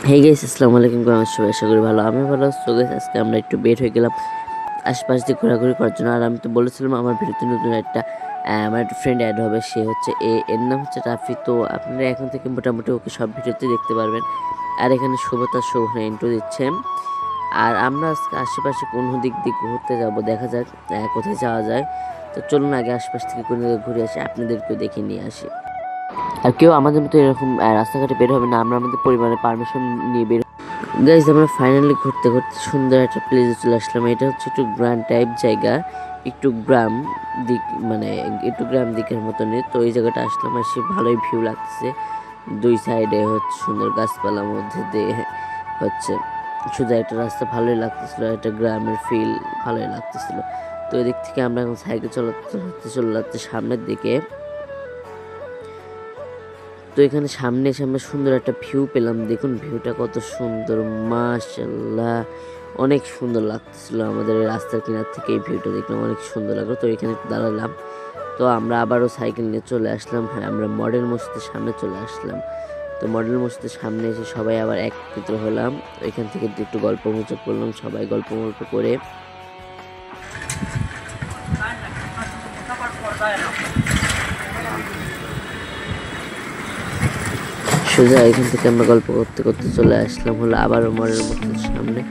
Hey guys, আসসালামু আলাইকুম। কেমন আছো? আশা করি ভালো। আমি ভালো আছি। তো গাইস, আজকে আমরা একটু বের হয়ে গেলাম আশপাশ দিয়ে ঘোরাঘুরি করার জন্য। আর আমি তো বলেছিলাম আমার ভিডিওতে নতুন আমার একটা ফ্রেন্ড অ্যাড হবে। সে হচ্ছে এর নাম হচ্ছে রাফি। তো আপনারা এখন থেকে মোটামুটি ওকে সব ভিডিওতে দেখতে পারবেন। আর এখানে শুভতা শুভ ইন্ট্রো দিচ্ছে। আর আমরা আজকে আশেপাশে কোন দিক দিয়ে ঘুরতে যাব, দেখা যাক কোথায় যাওয়া যায়। তো চলুন আগে আশপাশ থেকে কোনো ঘুরে আসি, আপনাদেরকেও দেখে নিয়ে আসি। আর কেউ আমাদের মতো এরকম রাস্তাঘাটে বের হবে না, আমরা আমাদের পরিবারের পারমিশন নিয়ে বের। গাইজ, আমরা ফাইনালি ঘুরতে ঘুরতে সুন্দর একটা প্লেসে চলে আসলাম। এটা হচ্ছে একটু গ্রান্ড টাইপ জায়গা, একটু গ্রাম দিক, মানে একটু গ্রাম দিকের মতনই। তো এই জায়গাটা আসলাম, এসে ভালোই ভিউ লাগতেছে। দুই সাইডে হচ্ছে সুন্দর গাছপালার মধ্যে দিয়ে হচ্ছে শুধু একটা রাস্তা, ভালোই লাগতেছিল। একটা গ্রামের ফিল ভালোই লাগতেছিল। তো এদিক থেকে আমরা এখন সাইকেল চলে যাচ্ছে সামনের দিকে। তো এখানে সামনে এসে আমরা সুন্দর একটা ভিউ পেলাম। দেখুন ভিউটা কত সুন্দর, মাশাআল্লাহ, অনেক সুন্দর লাগতেছিল। আমাদের এই রাস্তার কিনার থেকে এই ভিউটা দেখলাম, অনেক সুন্দর লাগলো। তো এখানে দাঁড়ালাম। তো আমরা আবারও সাইকেল নিয়ে চলে আসলাম। হ্যাঁ, আমরা মডেল মসজিদের সামনে চলে আসলাম। তো মডেল মসজিদের সামনে এসে সবাই আবার একত্রিত হলাম। এখান থেকে একটু গল্প গুজব করলাম, সবাই গল্প করে। সোজা এখান থেকে আমরা গল্প করতে করতে চলে আসলাম হলো আবারও মডেল মসজিদের সামনে।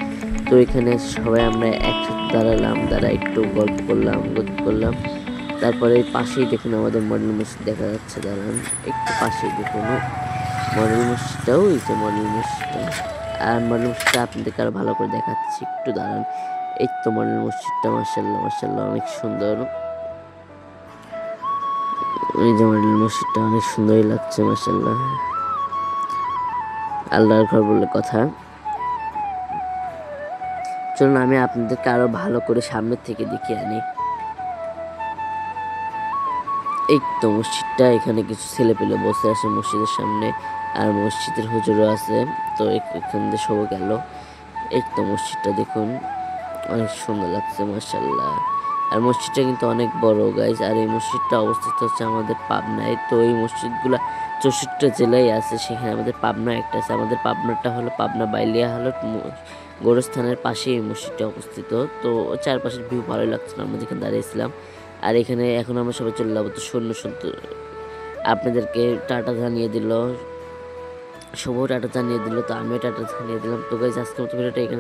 তো এখানে সবাই আমরা একসাথে দাঁড়ালাম, একটু গল্প করলাম। তারপরে পাশেই দেখুন আমাদের মডেল মসজিদ দেখা যাচ্ছে। দাঁড়ান, একটু পাশেই দেখুন মডেল মসজিদটাও, এই যে মডেল মসজিদটা। আর মডেল মসজিদটা আপনাদেরকে আরো ভালো করে দেখাচ্ছি, একটু দাঁড়ান। এই তো মডেল মসজিদটা, মাশাআল্লাহ মাশাআল্লাহ, অনেক সুন্দর। এই যে মডেল মসজিদটা অনেক সুন্দরই লাগছে, মাশাআল্লাহ। আল্লাহর ঘর বলে কথা। চলুন আমি আপনাদেরকে আরো ভালো করে সামনের থেকে দেখিয়ে আনি। এই তো মসজিদটা, এখানে কিছু ছেলে পেলে বসে আছে মসজিদের সামনে। আর মসজিদের হুজুরও আছে। তো এখান দিয়ে সব গেল। এই তো মসজিদটা দেখুন, অনেক সুন্দর লাগছে, মাশাআল্লাহ। আর মসজিদটা কিন্তু অনেক বড় গাইজ। আর এই মসজিদটা অবস্থিত হচ্ছে আমাদের পাবনায়। তো এই মসজিদগুলা 64টা জেলায় আছে, সেখানে আমাদের পাবনা একটা আছে। আমাদের পাবনাটা হলো পাবনা বাইলিয়া হালট গোরস্থানের পাশে এই মসজিদটা অবস্থিত। তো চারপাশের ভিউ ভালোই লাগছিল, আমরা যেখানে দাঁড়িয়েছিলাম। আর এখানে এখন আমরা সবাই চলে যাবো। তো শূন্য শূন্য আপনাদেরকে টাটা জানিয়ে দিল, শুভ টাটা জানিয়ে দিল, তো আমিও টাটা জানিয়ে দিলাম। তো গাইজ, আজকের মতো ভিডিওটা এখানে